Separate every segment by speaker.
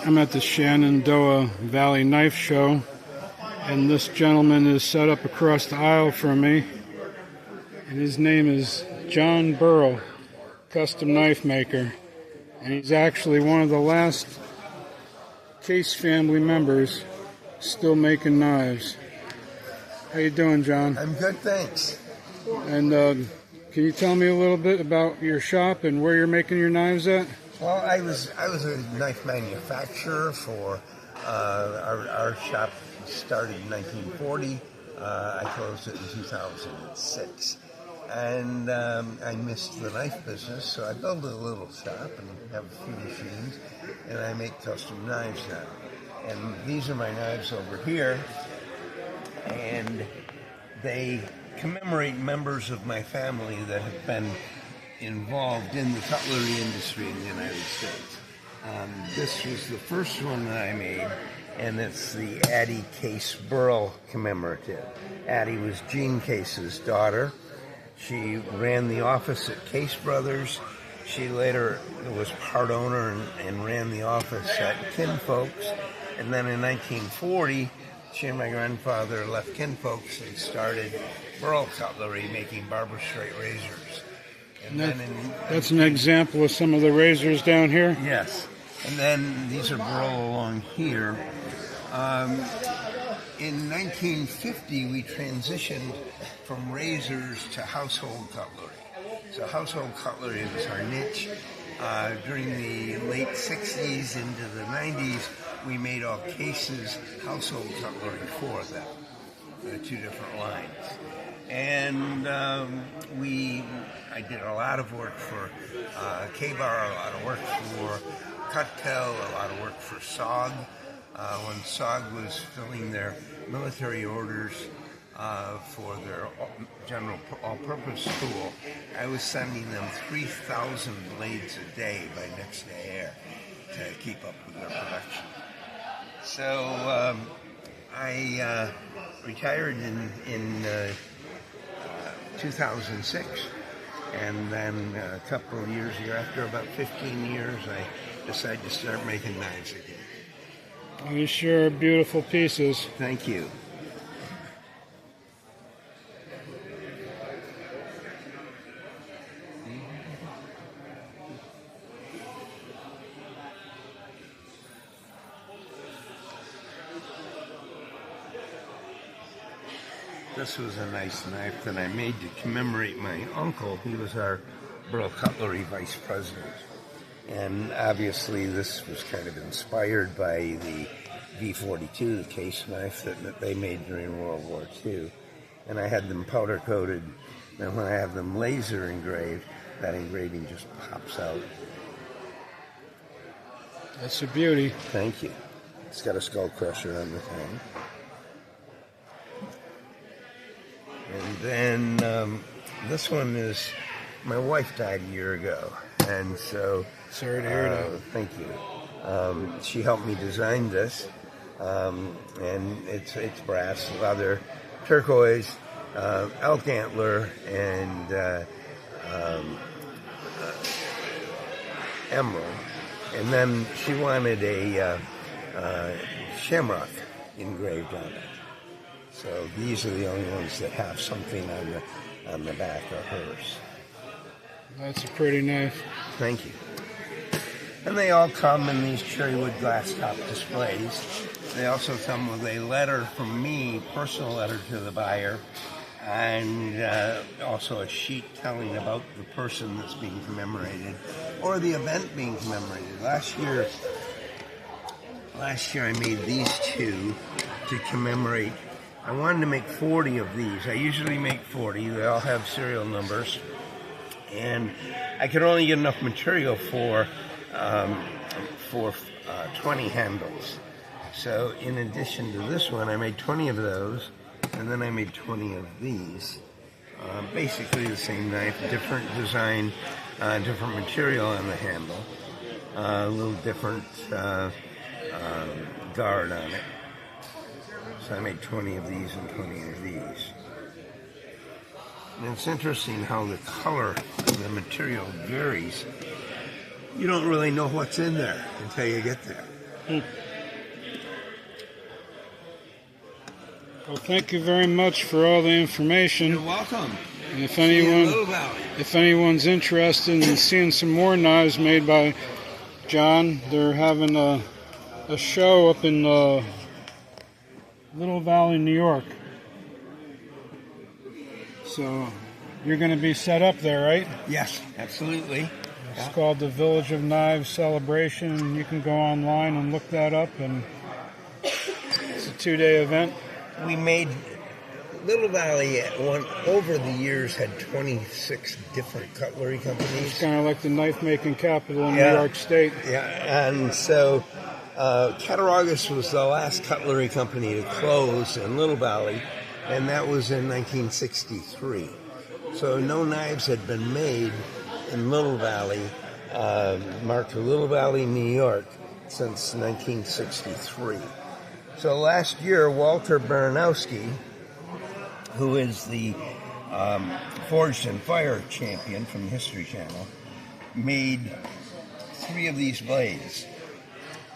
Speaker 1: I'm at the Shenandoah Valley Knife Show, and this gentleman is set up across the aisle from me, and his name is John Burrell, custom knife maker, and he's actually one of the last Case family members still making knives. How you doing, John?
Speaker 2: I'm good, thanks.
Speaker 1: And can you tell me a little bit about your shop and where you're making your knives at?
Speaker 2: Well, I was a knife manufacturer for our shop started in 1940. I closed it in 2006, and I missed the knife business, so I built a little shop and have a few machines, and I make custom knives now. And these are my knives over here, and they commemorate members of my family that have been involved in the cutlery industry in the United States. This was the first one that I made, and it's the Addie Case Burrell commemorative. Addie was Gene Case's daughter. She ran the office at Case Brothers. She later was part owner and ran the office at Kinfolks. And then in 1940, she and my grandfather left Kinfolks and started Burrell Cutlery, making barber straight razors. And
Speaker 1: that's an example of some of the razors down here?
Speaker 2: Yes. And then these are Burrell along here. In 1950, we transitioned from razors to household cutlery. So household cutlery was our niche. During the late 60s into the 90s, we made all Case's household cutlery for them, two different lines. And I did a lot of work for K-Bar, a lot of work for Cutco, a lot of work for SOG. When SOG was filling their military orders for their general all-purpose school, I was sending them 3,000 blades a day by Next Day Air to keep up with their production. So I retired in 2006, and then a couple of years after, about 15 years, I decided to start making knives again.
Speaker 1: Well, you sure are beautiful pieces.
Speaker 2: Thank you. This was a nice knife that I made to commemorate my uncle. He was our Burrell Cutlery vice president. And obviously this was kind of inspired by the V42, the Case knife that they made during World War II. And I had them powder coated, and when I have them laser engraved, that engraving just pops out.
Speaker 1: That's a beauty.
Speaker 2: Thank you. It's got a skull crusher on the thing. And then this one is, my wife died a year ago, and so
Speaker 1: sorry to hear that.
Speaker 2: Thank you. She helped me design this, and it's brass, leather, turquoise, elk antler, and emerald. And then she wanted a shamrock engraved on it. So these are the only ones that have something on the back of hers.
Speaker 1: That's a pretty knife.
Speaker 2: Thank you. And they all come in these cherry wood glass top displays. They also come with a letter from me, personal letter to the buyer, and also a sheet telling about the person that's being commemorated or the event being commemorated. Last year I made these two to commemorate. I wanted to make 40 of these. I usually make 40. They all have serial numbers. And I could only get enough material for 20 handles. So in addition to this one, I made 20 of those, and then I made 20 of these. Basically the same knife, different design, different material on the handle, a little different guard on it. So I made 20 of these and 20 of these. And it's interesting how the color of the material varies you don't really know what's in there until you get there.
Speaker 1: Well, thank you very much for all the information.
Speaker 2: You're welcome.
Speaker 1: And if
Speaker 2: See you in Little Valley.
Speaker 1: anyone's interested in seeing some more knives made by John, they're having a show up in Little Valley, New York. So you're going to be set up there, right?
Speaker 2: Yes, absolutely.
Speaker 1: It's called the Village of Knives Celebration, and you can go online and look that up. And it's a 2-day event.
Speaker 2: We made Little Valley over the years had 26 different cutlery companies.
Speaker 1: It's kind of like the knife making capital in New York State.
Speaker 2: Yeah, and so Cattaraugus was the last cutlery company to close in Little Valley, and that was in 1963. So no knives had been made in Little Valley, marked Little Valley, New York, since 1963. So last year, Walter Baranowski, who is the Forged and Fire champion from the History Channel, made 3 of these blades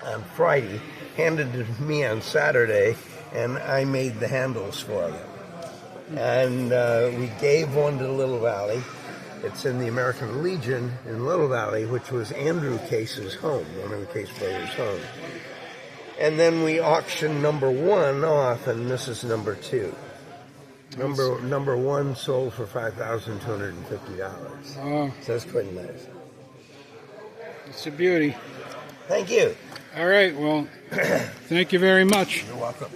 Speaker 2: on Friday, handed it to me on Saturday, and I made the handles for them. And we gave one to Little Valley. It's in the American Legion in Little Valley, which was Andrew Case's home, one of the Case brothers' home. And then we auctioned number 1 off, and this is number 2. Number 1 sold for $5,250.
Speaker 1: Wow.
Speaker 2: So that's quite nice.
Speaker 1: It's a beauty.
Speaker 2: Thank you.
Speaker 1: All right, well, thank you very much.
Speaker 2: You're welcome.